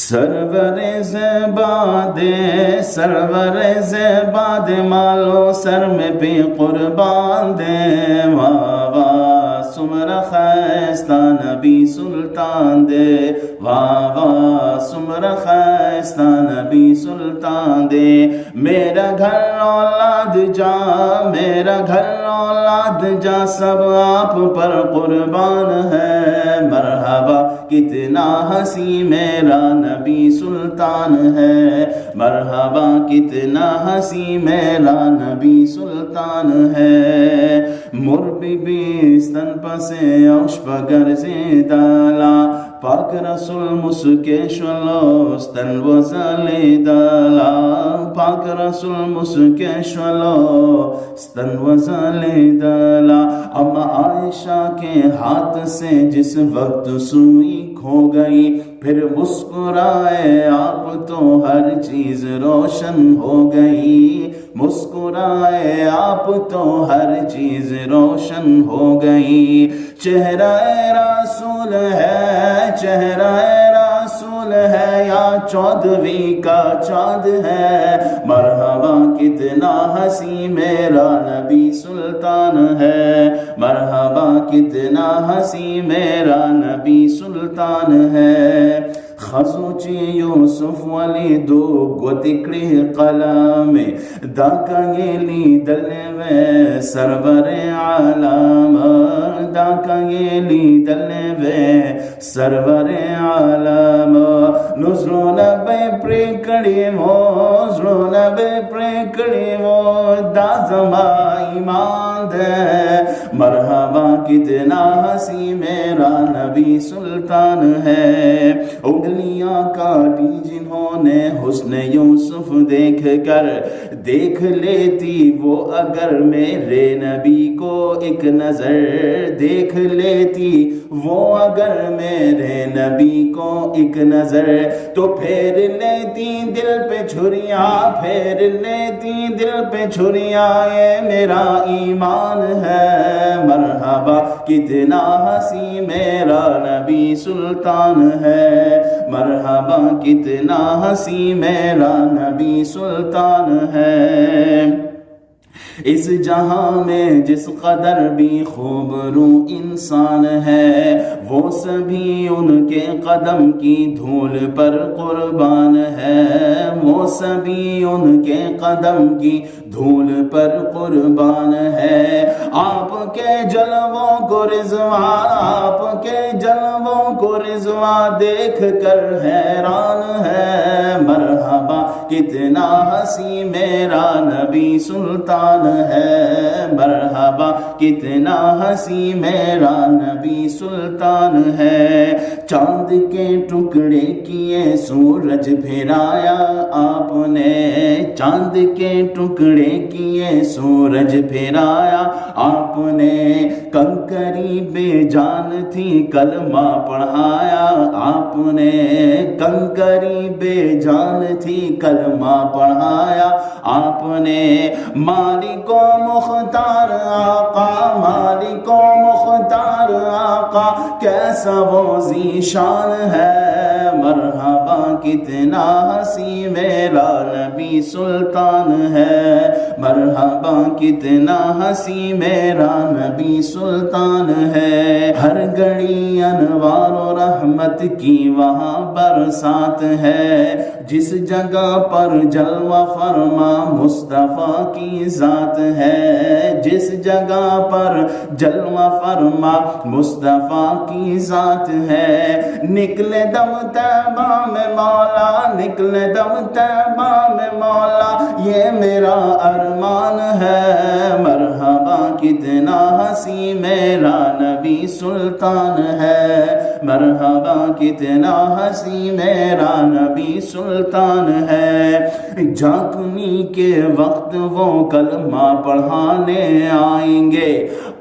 سرور زیباد مالو سر میں بھی قربان دے، واہ واہ سمر خیستہ نبی سلطان دے، واہ واہ سمر خیستہ نبی سلطان دے۔ میرا گھر اولاد جا، میرا گھر اولاد جا، سب آپ پر قربان ہے، مرحبا کتنا ہنسی میرا نبی سلطان ہے، مرحبا کتنا ہنسی میرا نبی سلطان ہے۔ مربی بیستن پسے اوش پگر سے دالا، پاک رسول مسکیشولوستن وزالی دالا، پاک رسول مسکیشولوستن وزالی دالا۔ اما عائشہ کے ہاتھ سے جس وقت سوئی کھو گئی، پھر مسکرائے آپ تو ہر چیز روشن ہو گئی، مسکرائے آپ تو ہر چیز روشن ہو گئی۔ چہرہ رسول ہے، چہرہ رسول ہے، یا چودھویں کا چاند ہے، مرحبا کتنا ہنسی میرا نبی سلطان ہے، مرحبا کتنا ہنسی میرا نبی سلطان ہے۔ خزوچی یوسف ولی دو گوتکڑی قلم داکگیلی دلوے سرور عالم، داکگیلی دلوے سرور عالم۔ نزلو نبے پریکڑی وہ، نزلو نبے پریکڑی وہ، دازما ایمان دے، مرحبا کتنا ہنسی میرا نبی سلطان ہے۔ انگلیاں کاٹی جنہوں نے حسن یوسف دیکھ کر، دیکھ لیتی وہ اگر میرے نبی کو ایک نظر، دیکھ لیتی وہ اگر میرے نبی کو ایک نظر، تو پھیر لیتی دل پہ چھریاں، پھیر لیتی دل پہ چھریاں، یہ میرا ایمان ہے، مرحبا کتنا ہنسی میرا نبی سلطان ہے، مرحبا کتنا ہنسی میرا نبی سلطان ہے۔ اس جہاں میں جس قدر بھی خوبرو انسان ہے، وہ سبھی ان کے قدم کی دھول پر قربان ہے، وہ سبھی ان کے قدم کی دھول پر قربان ہے۔ آپ کے جلووں کو رضوا، آپ کے جلووں کو رضوا دیکھ کر حیران ہے، مرحبا کتنا ہنسی میرا نبی سلطان ہے، مرحبا کتنا ہنسی میرا نبی سلطان ہے۔ چاند کے ٹکڑے کیے سورج پھرایا آپ نے، چاند کے ٹکڑے کیے سورج پھرایا آپ نے، کنکری بے جان تھی کلمہ پڑھایا آپ نے، کنکری بے جان تھی کلمہ پڑھایا آپ نے۔ مالک و مختار آقا، مالک و مختار آقا، کیسا وہ ذیشان ہے، مرحبا کتنا ہنسی میرا نبی سلطان ہے، مرحبا کتنا ہنسی میرا نبی سلطان ہے۔ ہر گھڑی انوار و رحمت کی وہاں برسات ہے، جس جگہ پر جلوہ فرما مصطفیٰ کی ذات ہے، جس جگہ پر جلوہ فرما مصطفیٰ کی ذات ہے۔ نکلے دم طیبہ میں مولا، نکلے دم طیبہ میں مولا، یہ میرا ارمان ہے، مرحبا کتنا ہنسی میرا نبی سلطان ہے، مرحبا کتنا ہنسی میرا نبی سلطان ہے۔ جھانکنے کے وقت وہ کلمہ پڑھانے آئیں گے،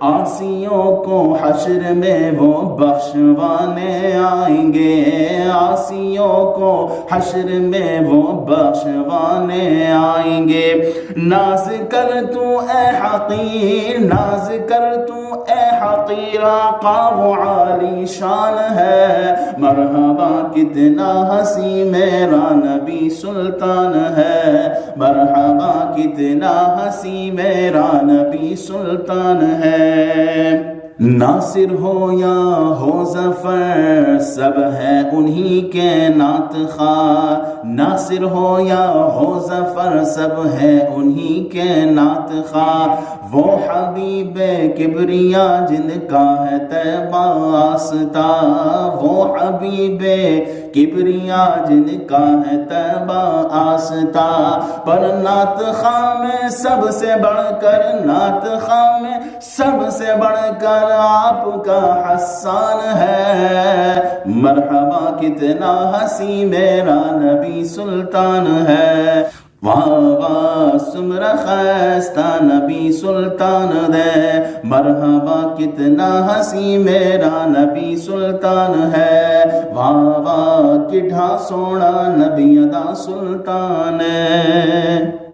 عاصیوں کو حشر میں وہ بخشوانے آئیں گے، آسیوں کو حشر میں وہ بخشوانے آئیں گے۔ ناز کر تو اے حقیر، ناز کر تو اے حقیر، آقا وہ عالی شان ہے، مرحبا کتنا حسین میرا نبی سلطان ہے، مرحبا کتنا حسین میرا نبی سلطان ہے۔ ناصر ہو یا ہو ظفر سب ہے انہی کے نعت خواہ، ناصر ہو یا ہو ظفر سب ہے انہی کے نعت خواہ، وہ حبیب کبریا جن کا ہے طیبہ آستہ، وہ حبیب کبریا جن کا ہے طیبہ آستہ، پر نعت خواہ میں سب سے بڑھ کر، نعت خواہ میں سب سے بڑھ کر آپ کا حسان ہے، مرحبا کتنا حسین میرا نبی سلطان ہے، واہ واہ سمرا خیستہ نبی سلطان دے، مرحبا کتنا حسین میرا نبی سلطان ہے، واہ واہ کڈھا سونا نبی ادا سلطان ہے۔